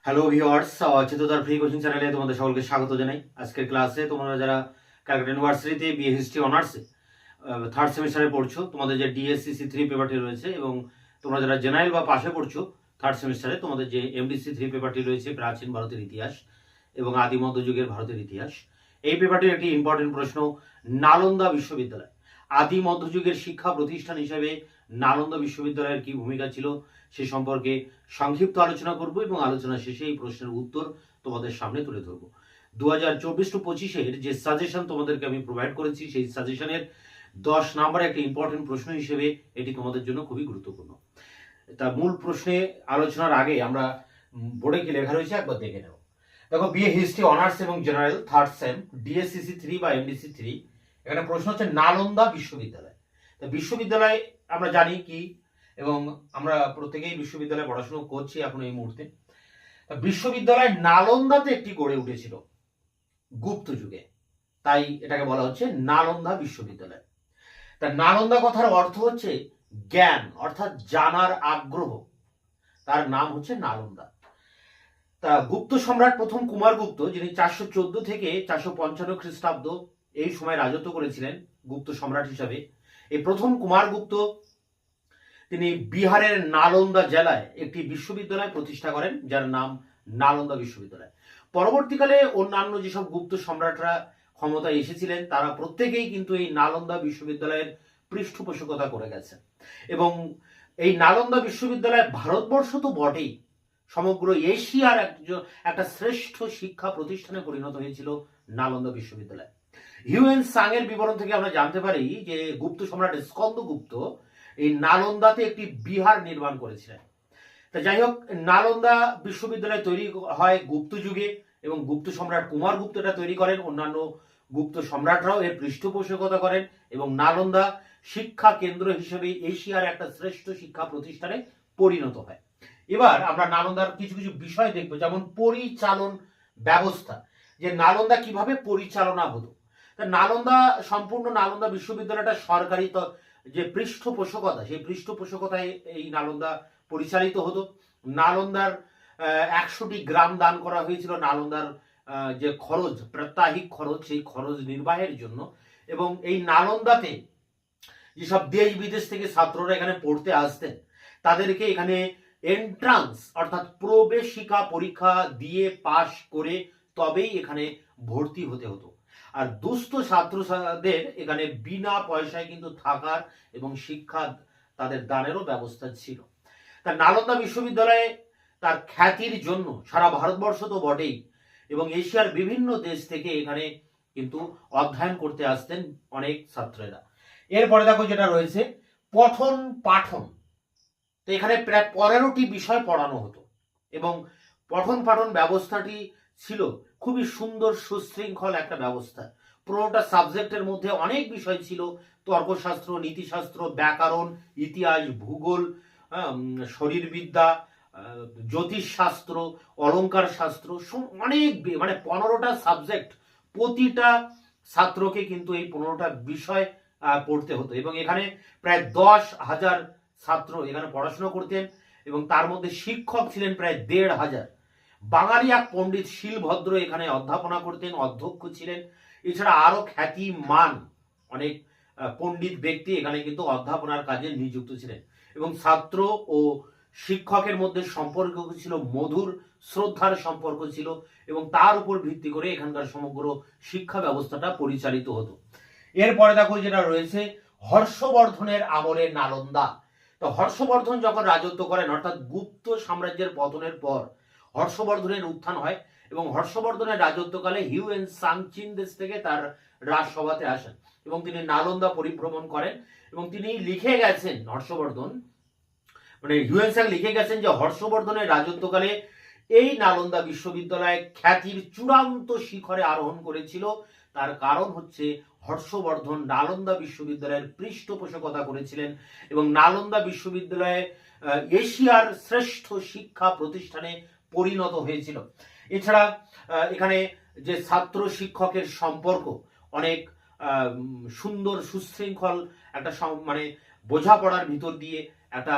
Hello viewers, চেতনার free coaching চ্যানেলে তোমাদের সকলকে স্বাগত জানাই। আজকের ক্লাসে তোমরা যারা ক্যালকাটা ইউনিভার্সিটিতে বিএ হিস্ট্রি অনার্সে থার্ড সেমিস্টারে পড়ছো, তোমাদের যে ডিএসসিসি 3 পেপারটি রয়েছে, এবং তোমরা যারা জেনারেল বা পাশে পড়ছো থার্ড সেমিস্টারে, তোমাদের যে এমডিসি 3 পেপারটি রয়েছে, প্রাচীন ভারতের ইতিহাস এবং আদি মধ্যযুগের ভারতের ইতিহাস। এই পেপারটির একটি ইম্পর্টেন্ট প্রশ্ন, নালন্দা বিশ্ববিদ্যালয় আদি মধ্যযুগের শিক্ষা প্রতিষ্ঠান হিসেবে নালন্দা বিশ্ববিদ্যালয়ের কি ভূমিকা ছিল সে সম্পর্কে সংক্ষিপ্ত আলোচনা করব, এবং আলোচনা শেষে এই প্রশ্নের উত্তর তোমাদের সামনে তুলে ধরব। 2024-25 যে সাজেশন তোমাদেরকে আমি প্রোভাইড করেছি, সেই সাজেশনের 10 নম্বরে একটা ইম্পর্টেন্ট প্রশ্ন হিসেবে এটি তোমাদের জন্য খুবই গুরুত্বপূর্ণ। তা মূল প্রশ্নে আলোচনার আগে আমরা বোর্ডে কি লেখা রয়েছে একবার দেখে নেব। দেখো, বিএ হিস্ট্রি অনার্স এবং জেনারেল থার্ড সেম ডিএসসিসি 3 বা এমডিসি 3, এখানে প্রশ্ন হচ্ছে নালন্দা বিশ্ববিদ্যালয়। তা বিশ্ববিদ্যালয় আমরা জানি কি, এবং আমরা প্রত্যেকেই বিশ্ববিদ্যালয়ে পড়াশোনা করছি এখন এই মুহূর্তে। বিশ্ববিদ্যালয় নালন্দাতে একটি গড়ে উঠেছিল গুপ্ত যুগে, তাই এটাকে বলা হচ্ছে নালন্দা বিশ্ববিদ্যালয়। তা নালন্দা কথার অর্থ হচ্ছে জ্ঞান, অর্থাৎ জানার আগ্রহ, তার নাম হচ্ছে নালন্দা। তা গুপ্ত সম্রাট প্রথম কুমারগুপ্ত, যিনি 414 থেকে 455 খ্রিস্টাব্দ এই সময় রাজত্ব করেছিলেন গুপ্ত সম্রাট হিসাবে, এই প্রথম কুমারগুপ্ত তিনি বিহারের নালন্দা জেলায় একটি বিশ্ববিদ্যালয় প্রতিষ্ঠা করেন, যার নাম নালন্দা বিশ্ববিদ্যালয়। পরবর্তীকালে অন্যান্য যেসব গুপ্ত সম্রাটরা ক্ষমতায় এসেছিলেন, তারা প্রত্যেকেই কিন্তু এই নালন্দা বিশ্ববিদ্যালয়ের পৃষ্ঠপোষকতা করে গেছেন, এবং এই নালন্দা বিশ্ববিদ্যালয় ভারতবর্ষ তো বটেই, সমগ্র এশিয়ার একটা শ্রেষ্ঠ শিক্ষা প্রতিষ্ঠানে পরিণত হয়েছিল নালন্দা বিশ্ববিদ্যালয়। হিউয়েন সাং এর বিবরণ থেকে আমরা জানতে পারি যে গুপ্ত সম্রাট স্কন্দগুপ্ত এই নালন্দাতে একটি বিহার নির্মাণ করেছিলেন। তা যাই হোক, নালন্দা বিশ্ববিদ্যালয় তৈরি হয় গুপ্ত যুগে, এবং গুপ্ত সম্রাট কুমারগুপ্ত এটা তৈরি করেন। অন্যান্য গুপ্ত সম্রাটরাও এর পৃষ্ঠপোষকতা করেন, এবং নালন্দা শিক্ষা কেন্দ্র হিসেবে এশিয়ার একটা শ্রেষ্ঠ শিক্ষা প্রতিষ্ঠানে পরিণত হয়। এবার আমরা নালন্দার কিছু কিছু বিষয় দেখব, যেমন পরিচালন ব্যবস্থা, যে নালন্দা কিভাবে পরিচালনা হতো। নালন্দা সম্পূর্ণ নালন্দা বিশ্ববিদ্যালয়টা সরকারি যে পৃষ্ঠপোষকতা, সেই পৃষ্ঠপোষকতায় এই নালন্দা পরিচালিত হতো। নালন্দার 100টি গ্রাম দান করা হয়েছিল নালন্দার যে খরচ, প্রাত্যহিক খরচ, সেই খরচ নির্বাহের জন্য। এবং এই নালন্দাতে যেসব দেশ বিদেশ থেকে ছাত্ররা এখানে পড়তে আসতেন, তাদেরকে এখানে এন্ট্রান্স অর্থাৎ প্রবেশিকা পরীক্ষা দিয়ে পাশ করে তবেই এখানে ভর্তি হতে হতো। আর দুস্থ ছাত্রদের এখানে বিনা পয়সায় কিন্তু থাকার এবং শিক্ষা তাদের দানেরও ব্যবস্থা ছিল। তা নালন্দা বিশ্ববিদ্যালয়ে তার খ্যাতির জন্য সারা ভারতবর্ষ তো বটেই, এবং এশিয়ার বিভিন্ন দেশ থেকে এখানে কিন্তু অধ্যয়ন করতে আসতেন অনেক ছাত্রেরা। এরপরে দেখো যেটা রয়েছে পঠন পাঠন। তো এখানে প্রায় 15টি বিষয় পড়ানো হতো, এবং পঠন পাঠন ব্যবস্থাটি ছিল খুবই সুন্দর সুশৃঙ্খল একটা ব্যবস্থা। পুরোটা সাবজেক্টের মধ্যে অনেক বিষয় ছিল, তর্কশাস্ত্র, নীতিশাস্ত্র, ব্যাকরণ, ইতিহাস, ভূগোল, শরীরবিদ্যা, জ্যোতিষশাস্ত্র, অলঙ্কার শাস্ত্র, অনেক, মানে 15টা সাবজেক্ট। প্রতিটা ছাত্রকে কিন্তু এই 15টা বিষয় পড়তে হতো, এবং এখানে প্রায় 10,000 ছাত্র এখানে পড়াশোনা করতেন, এবং তার মধ্যে শিক্ষক ছিলেন প্রায় 1,500। বাঙালি এক পণ্ডিত শিলভদ্র এখানে অধ্যাপনা করতেন, অধ্যক্ষ ছিলেন। এছাড়া আরো খ্যাতিমান অনেক পণ্ডিত ব্যক্তি এখানে কিন্তু অধ্যাপনার কাজে নিযুক্ত ছিলেন, এবং ছাত্র ও শিক্ষকের মধ্যে সম্পর্ক ছিল মধুর, শ্রদ্ধার সম্পর্ক ছিল, এবং তার উপর ভিত্তি করে এখানকার সমগ্র শিক্ষা ব্যবস্থাটা পরিচালিত হতো। এরপরে দেখো যেটা রয়েছে হর্ষবর্ধনের আমলে নালন্দা। তো হর্ষবর্ধন যখন রাজত্ব করেন, অর্থাৎ গুপ্ত সাম্রাজ্যের পতনের পর হর্ষবর্ধনের উত্থান হয়, এবং হর্ষবর্ধনের রাজত্বকালে হিউয়েন সাং চীন দেশ থেকে তার রাজসভাতে আসেন, এবং তিনি নালন্দা পরিভ্রমণ করেন, এবং তিনি লিখে গেছেন, হর্ষবর্ধন মানে হিউয়েন সাং লিখে গেছেন যে হর্ষবর্ধনের রাজত্বকালে এই নালন্দা বিশ্ববিদ্যালয় খ্যাতির চূড়ান্ত শিখরে আরোহণ করেছিল। তার কারণ হচ্ছে হর্ষবর্ধন নালন্দা বিশ্ববিদ্যালয়ের পৃষ্ঠপোষকতা করেছিলেন, এবং নালন্দা বিশ্ববিদ্যালয়ে এশিয়ার শ্রেষ্ঠ শিক্ষা প্রতিষ্ঠানে পরিণত হয়েছিল। এছাড়া এখানে যে ছাত্র শিক্ষকের সম্পর্ক অনেক সুন্দর সুশৃঙ্খল একটা মানে বোঝাপড়ার ভিতর দিয়ে একটা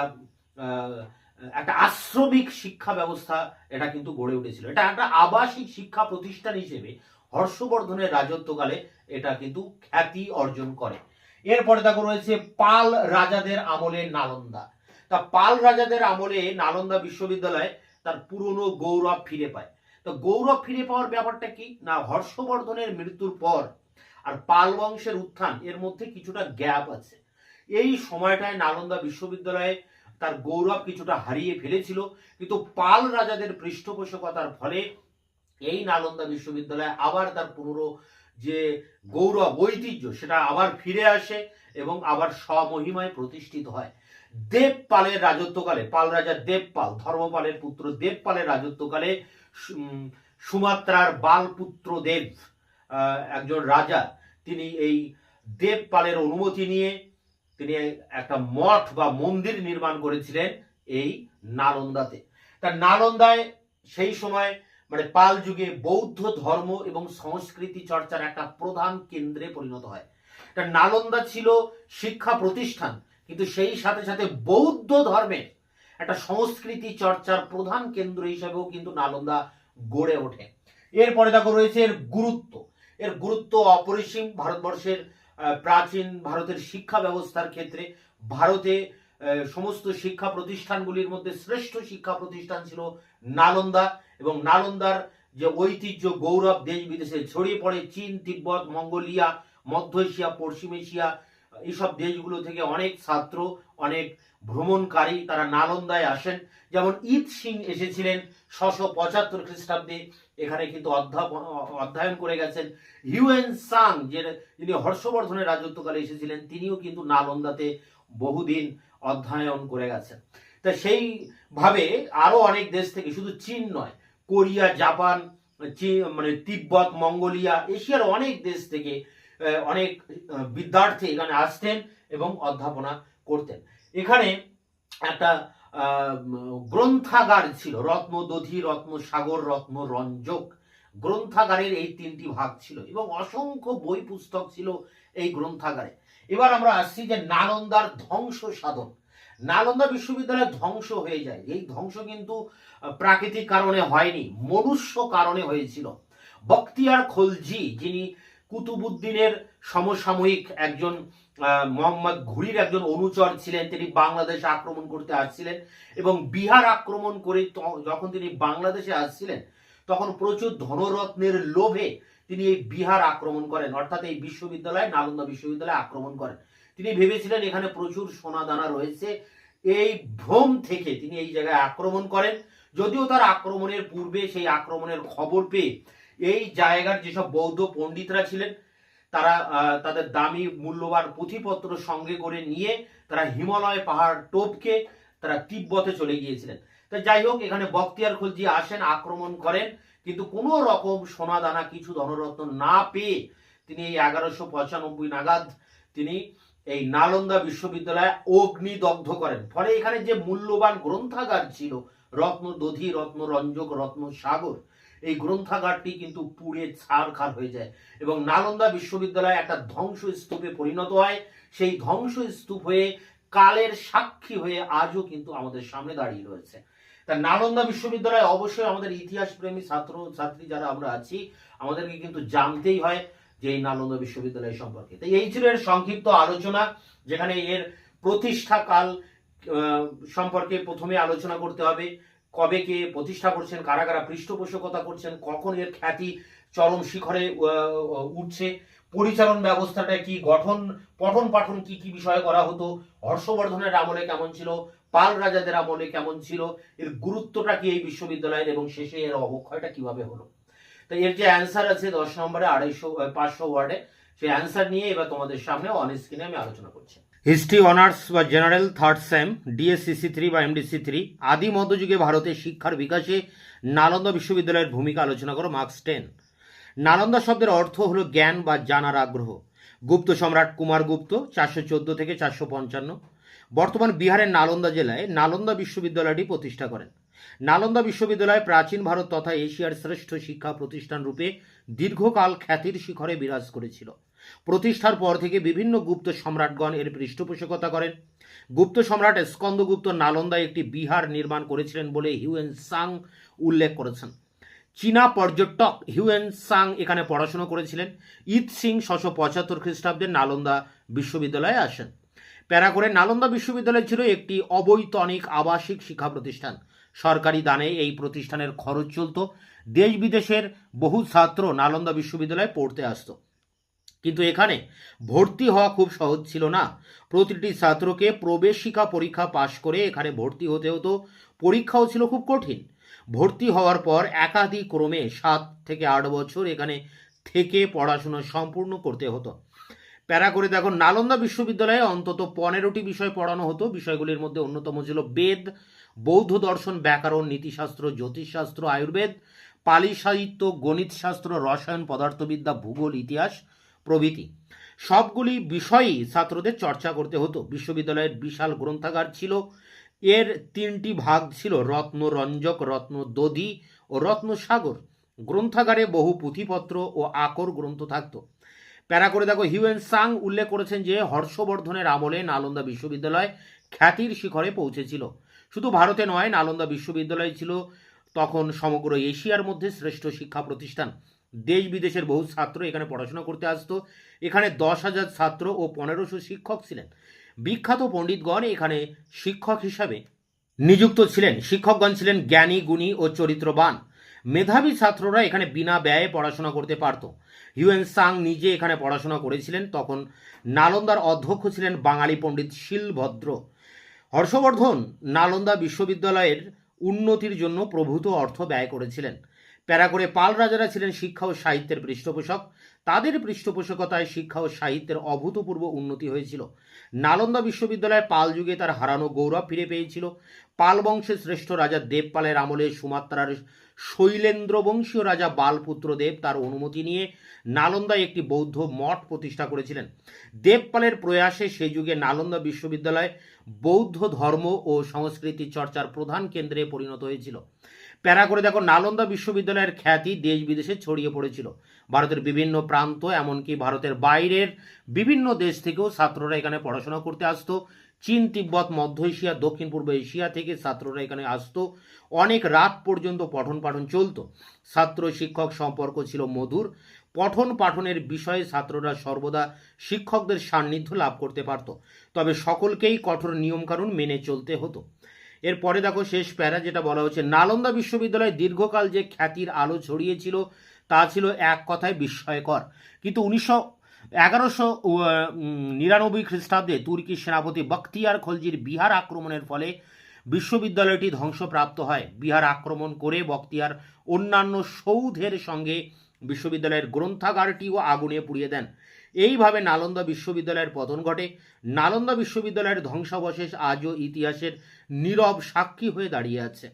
একটা আশ্রমিক শিক্ষা ব্যবস্থা এটা কিন্তু গড়ে উঠেছিল। এটা একটা আবাসিক শিক্ষা প্রতিষ্ঠান হিসেবে হর্ষবর্ধনের রাজত্বকালে এটা কিন্তু খ্যাতি অর্জন করে। এরপরে দেখো রয়েছে পাল রাজাদের আমলে নালন্দা। তা পাল রাজাদের আমলে নালন্দা বিশ্ববিদ্যালয় তার পুরনো গৌরব ফিরে পায়। তো গৌরব ফিরে পাওয়ার ব্যাপারটা কি না, হর্ষবর্ধনের মৃত্যুর পর আর পাল বংশের উত্থান এর মধ্যে কিছুটা গ্যাপ আছে। এই সময়টায় নালন্দা বিশ্ববিদ্যালয়ে তার গৌরব কিছুটা হারিয়ে ফেলেছিল, কিন্তু পাল রাজাদের পৃষ্ঠপোষকতার ফলে এই নালন্দা বিশ্ববিদ্যালয় আবার তার পুনরো যে গৌরব ঐতিহ্য সেটা আবার ফিরে আসে এবং আবার স্বমহিমায় প্রতিষ্ঠিত হয়। দেবপালের রাজত্বকালে, পাল রাজা দেবপাল, ধর্মপালের পুত্র দেবপালের রাজত্বকালে সুমাত্রার বালপুত্র দেব একজন রাজা, তিনি এই দেবপালের অনুমতি নিয়ে তিনি একটা মঠ বা মন্দির নির্মাণ করেছিলেন এই নালন্দাতে। তা নালন্দায় সেই সময় মানে পাল যুগে বৌদ্ধ ধর্ম এবং সংস্কৃতি চর্চার একটা প্রধান কেন্দ্রে পরিণত হয়। তা নালন্দা ছিল শিক্ষা প্রতিষ্ঠান, কিন্তু সেই সাথে সাথে বৌদ্ধ ধর্মের একটা সংস্কৃতি চর্চার প্রধান কেন্দ্র হিসেবেও কিন্তু নালন্দা গড়ে ওঠে। এরপরে দেখো রয়েছে এর গুরুত্ব অপরিসীম। ভারতবর্ষের প্রাচীন ভারতের শিক্ষা ব্যবস্থার ক্ষেত্রে ভারতে সমস্ত শিক্ষা প্রতিষ্ঠানগুলির মধ্যে শ্রেষ্ঠ শিক্ষা প্রতিষ্ঠান ছিল নালন্দা, এবং নালন্দার যে ঐতিহ্য গৌরব দেশ বিদেশে ছড়িয়ে পড়ে। চীন, তিব্বত, মঙ্গোলিয়া, মধ্য এশিয়া, পশ্চিম এশিয়া এইসব দেশগুলো থেকে অনেক ছাত্র, অনেক ভ্রমণকারী তারা নালন্দায় আসেন। যেমন ঈদ সিং এসেছিলেন 675 খ্রিস্টাব্দে, এখানে কিন্তু অধ্যয়ন করে গেছেন। হিউয়েন সাং যিনি হর্ষবর্ধনের রাজত্বকালে এসেছিলেন, তিনিও কিন্তু নালন্দাতে বহুদিন অধ্যয়ন করে গেছেন। তা সেইভাবে আরো অনেক দেশ থেকে, শুধু চীন নয়, কোরিয়া, জাপান, মানে তিব্বত, মঙ্গোলিয়া, এশিয়ার অনেক দেশ থেকে অনেক বিদ্যার্থী এখানে আসতেন এবং অধ্যাপনা করতেন। এখানে একটা গ্রন্থাগার ছিল, রত্নদধি, রত্নসাগর, রত্নরঞ্জক। গ্রন্থাগারের এই তিনটি ভাগ ছিল এবং অসংখ্য বই পুস্তক ছিল এই গ্রন্থাগারে। এবার আমরা আসছি যে নালন্দার ধ্বংস সাধন। নালন্দা বিশ্ববিদ্যালয় ধ্বংস হয়ে যায়। এই ধ্বংস কিন্তু প্রাকৃতিক কারণে হয়নি, মনুষ্য কারণে হয়েছিল। বখতিয়ার খলজি, যিনি কুতুবুদ্দিনের সমসাময়িক একজন মোহাম্মদ ঘুরির একজন অনুচর ছিলেন, তিনি বাংলাদেশে আক্রমণ করতে আসছিলেন এবং বিহার আক্রমণ করে যখন তিনি বাংলাদেশে আসছিলেন তখন প্রচুর ধনরত্নের লোভে তিনি এই বিহার আক্রমণ করেন, অর্থাৎ এই বিশ্ববিদ্যালয়, নালন্দা বিশ্ববিদ্যালয় আক্রমণ করেন। তিনি ভেবেছিলেন এখানে প্রচুর সোনা দানা রয়েছে, এই ভ্রম থেকে তিনি এই জায়গায় আক্রমণ করেন। যদিও তার আক্রমণের পূর্বে সেই আক্রমণের খবর পেয়ে এই জায়গার যেসব বৌদ্ধ পণ্ডিতরা ছিলেন তারা তাদের দামি মূল্যবান পুঁথিপত্র সঙ্গে করে নিয়ে তারা হিমালয় পাহাড় টপকে তারা তিব্বতে চলে গিয়েছিলেন। তো যাই হোক, এখানে বখতিয়ার খলজি আসেন, আক্রমণ করেন, কিন্তু কোনো রকম সোনা দানা, কিছু ধনরত্ন না পেয়ে তিনি এই 1195 নাগাদ তিনি এই নালন্দা বিশ্ববিদ্যালয়ে অগ্নিদগ্ধ করেন। ফলে এখানে যে মূল্যবান গ্রন্থাগার ছিল, রত্নদধি, রত্নরঞ্জক, রত্নসাগর, এই গ্রন্থাগারটি কিন্তু পুড়ে ছারখার হয়ে যায় এবং নালন্দা বিশ্ববিদ্যালয় একটা ধ্বংসস্তূপে পরিণত হয়। সেই ধ্বংসস্তূপ হয়ে কালের সাক্ষী হয়ে আজও কিন্তু আমাদের সামনে দাঁড়িয়ে রয়েছে। তা নালন্দা বিশ্ববিদ্যালয় অবশ্যই আমাদের ইতিহাস প্রেমী ছাত্র ছাত্রী যারা আমরা আছি, আমাদেরকে কিন্তু জানতেই হয় যে এই নালন্দা বিশ্ববিদ্যালয় সম্পর্কে। তাই এই ছিল এর সংক্ষিপ্ত আলোচনা, যেখানে এর প্রতিষ্ঠা কাল সম্পর্কে প্রথমে আলোচনা করতে হবে। কবে কে প্রতিষ্ঠা করছেন, কারা কারা পৃষ্ঠপোষকতা করছেন, কখন এর খ্যাতি চরম শিখরে উঠছে, পরিচালন ব্যবস্থাটা কি, পঠন পাঠন কি কি বিষয়ে করা হতো, হর্ষবর্ধনের আমলে কেমন ছিল, পাল রাজাদের আমলে কেমন ছিল, এর গুরুত্বটা কি এই বিশ্ববিদ্যালয়ের, এবং শেষে এর অবক্ষয়টা কিভাবে হলো। তো এর যে অ্যান্সার আছে 10 নম্বরে 500 ওয়ার্ডে, সেই অ্যান্সার নিয়ে এবার তোমাদের সামনে অন স্ক্রিনে আমি আলোচনা করছি। হিস্ট্রি অনার্স বা জেনারেল 3rd সেম, ডিএসসিসি 3 বা এমডিসি 3, আদি মধ্যযুগে ভারতের শিক্ষার বিকাশে নালন্দা বিশ্ববিদ্যালয়ের ভূমিকা আলোচনা করো, মার্কস 10। নালন্দা শব্দের অর্থ হলো জ্ঞান বা জানার আগ্রহ। গুপ্ত সম্রাট কুমারগুপ্ত 414 থেকে 455 বর্তমান বিহারের নালন্দা জেলায় নালন্দা বিশ্ববিদ্যালয়টি প্রতিষ্ঠা করেন। নালন্দা বিশ্ববিদ্যালয় প্রাচীন ভারত তথা এশিয়ার শ্রেষ্ঠ শিক্ষা প্রতিষ্ঠান রূপে দীর্ঘকাল খ্যাতির শিখরে বিরাজ করেছিল। প্রতিষ্ঠার পর থেকে বিভিন্ন গুপ্ত সম্রাটগণ এর পৃষ্ঠপোষকতা করেন। গুপ্ত সম্রাট স্কন্দগুপ্ত নালন্দায় একটি বিহার নির্মাণ করেছিলেন বলে হিউয়েন সাং উল্লেখ করেছেন। চীনা পর্যটক হিউয়েন সাং এখানে পড়াশোনা করেছিলেন। ইত সিং 675 খ্রিস্টাব্দে নালন্দা বিশ্ববিদ্যালয়ে আসেন। প্যারা করে নালন্দা বিশ্ববিদ্যালয় ছিল একটি অবৈতনিক আবাসিক শিক্ষা প্রতিষ্ঠান। সরকারি দানে এই প্রতিষ্ঠানের খরচ চলত। দেশ বিদেশের বহু ছাত্র নালন্দা বিশ্ববিদ্যালয়ে পড়তে আসতো, কিন্তু এখানে ভর্তি হওয়া খুব সহজ ছিল না। প্রতিটি ছাত্রকে প্রবেশিকা পরীক্ষা পাশ করে এখানে ভর্তি হতে হতো। পরীক্ষাও ছিল খুব কঠিন। ভর্তি হওয়ার পর একাধিক্রমে 7 থেকে 8 বছর এখানে থেকে পড়াশোনা সম্পূর্ণ করতে হতো। প্যারা করে দেখো, নালন্দা বিশ্ববিদ্যালয়ে অন্তত 15টি বিষয় পড়ানো হতো। বিষয়গুলির মধ্যে অন্যতম ছিল বেদ, বৌদ্ধ দর্শন, ব্যাকরণ, নীতিশাস্ত্র, জ্যোতিষশাস্ত্র, আয়ুর্বেদ, পালি সাহিত্য, গণিত শাস্ত্র, রসায়ন, পদার্থবিদ্যা, ভূগোল, ইতিহাস প্রভৃতি। সবগুলি বিষয়ই ছাত্রদের চর্চা করতে হতো। বিশ্ববিদ্যালয়ের বিশাল গ্রন্থাগার ছিল। এর 3টি ভাগ ছিল, রত্নরঞ্জক, রত্নদধি ও রত্নসাগর। গ্রন্থাগারে বহু পুঁথিপত্র ও আকর গ্রন্থ থাকত। প্যারা করে দেখো, হিউয়েন সাং উল্লেখ করেছেন যে হর্ষবর্ধনের আমলে নালন্দা বিশ্ববিদ্যালয় খ্যাতির শিখরে পৌঁছেছিল। শুধু ভারতে নয়, নালন্দা বিশ্ববিদ্যালয় ছিল তখন সমগ্র এশিয়ার মধ্যে শ্রেষ্ঠ শিক্ষা প্রতিষ্ঠান। দেশ বিদেশের বহু ছাত্র এখানে পড়াশোনা করতে আসতো। এখানে 10,000 ছাত্র ও 1500 শিক্ষক ছিলেন। বিখ্যাত পণ্ডিতগণ এখানে শিক্ষক হিসাবে নিযুক্ত ছিলেন। শিক্ষকগণ ছিলেন জ্ঞানী, গুণী ও চরিত্রবান। মেধাবী ছাত্ররা এখানে বিনা ব্যয়ে পড়াশোনা করতে পারত। হিউয়েন সাং নিজে এখানে পড়াশোনা করেছিলেন। তখন নালন্দার অধ্যক্ষ ছিলেন বাঙালি পণ্ডিত শীলভদ্র। হর্ষবর্ধন নালন্দা বিশ্ববিদ্যালয়ের উন্নতির জন্য প্রভূত অর্থ ব্যয় করেছিলেন। প্যারা করে পাল রাজারা ছিলেন শিক্ষা ও সাহিত্যের পৃষ্ঠপোষক। তাদের পৃষ্ঠপোষকতায় শিক্ষা ও সাহিত্যের অভূতপূর্ব উন্নতি হয়েছিল। নালন্দা বিশ্ববিদ্যালয় পাল যুগে তার হারানো গৌরব ফিরে পেয়েছিল। পাল বংশের শ্রেষ্ঠ রাজা দেবপালের আমলে সুমাত্রার শৈলেন্দ্র বংশীয় রাজা বালপুত্র দেব তার অনুমতি নিয়ে নালন্দায় একটি বৌদ্ধ মঠ প্রতিষ্ঠা করেছিলেন। দেবপালের প্রয়াসে সেই যুগে নালন্দা বিশ্ববিদ্যালয় বৌদ্ধ ধর্ম ও সংস্কৃতি চর্চার প্রধান কেন্দ্রে পরিণত হয়েছিল। প্যারা করে দেখো, নালন্দা বিশ্ববিদ্যালয়ের খ্যাতি দেশ বিদেশে ছড়িয়ে পড়েছিল। ভারতের বিভিন্ন প্রান্ত, এমনকি ভারতের বাইরের বিভিন্ন দেশ থেকেও ছাত্ররা এখানে পড়াশোনা করতে আসতো। চীন, তিব্বত, মধ্য এশিয়া, দক্ষিণ পূর্ব এশিয়া থেকে ছাত্ররা এখানে আসতো। অনেক রাত পর্যন্ত পঠন পাঠন চলতো। ছাত্র শিক্ষক সম্পর্ক ছিল মধুর। পঠন পাঠনের বিষয়ে ছাত্ররা সর্বদা শিক্ষকদের সান্নিধ্য লাভ করতে পারত। তবে সকলকেই কঠোর নিয়মকানুন মেনে চলতে হতো। এরপরে দেখো, শেষ প্যারা যেটা বলা হচ্ছে, নালন্দা বিশ্ববিদ্যালয় দীর্ঘকাল যে খ্যাতির আলো ছড়িয়েছিল তা ছিল এক কথায় বিস্ময়কর। কিন্তু 1199 খ্রিস্টাব্দে তুর্কি সেনাপতি বখতিয়ার খলজির বিহার আক্রমণের ফলে বিশ্ববিদ্যালয়টি ধ্বংসপ্রাপ্ত হয়। বিহার আক্রমণ করে বখতিয়ার অন্যান্য সৌধের সঙ্গে বিশ্ববিদ্যালয়ের গ্রন্থাগারটিও আগুনে পুড়িয়ে দেন। এইভাবে নালন্দা বিশ্ববিদ্যালয়ের পতন ঘটে। নালন্দা বিশ্ববিদ্যালয়ের ধ্বংসাবশেষ আজও ইতিহাসের নীরব সাক্ষী হয়ে দাঁড়িয়ে আছে।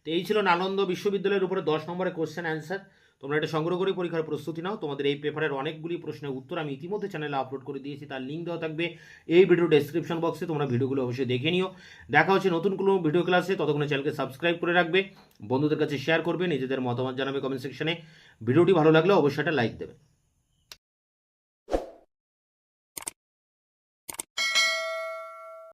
তো এই ছিল নালন্দা বিশ্ববিদ্যালয়ের উপরে 10 নম্বরের কোশ্চেন অ্যান্সার। তোমরা এটা সংগ্রহ করে পরীক্ষার প্রস্তুতি নাও। তোমাদের এই পেপারের অনেকগুলি প্রশ্নের উত্তর আমি ইতিমধ্যে চ্যানেলে আপলোড করে দিয়েছি, তার লিঙ্ক দেওয়া থাকবে এই ভিডিও ডেসক্রিপশন বক্সে। তোমরা ভিডিওগুলো অবশ্যই দেখে নিও। দেখা হচ্ছে নতুন কোনো ভিডিও ক্লাসে। ততক্ষণে চ্যানেলকে সাবস্ক্রাইব করে রাখবে, বন্ধুদের কাছে শেয়ার করবে, নিজেদের মতামত জানাবে কমেন্ট সেকশনে। ভিডিওটি ভালো লাগলে অবশ্যই একটা লাইক দেবে।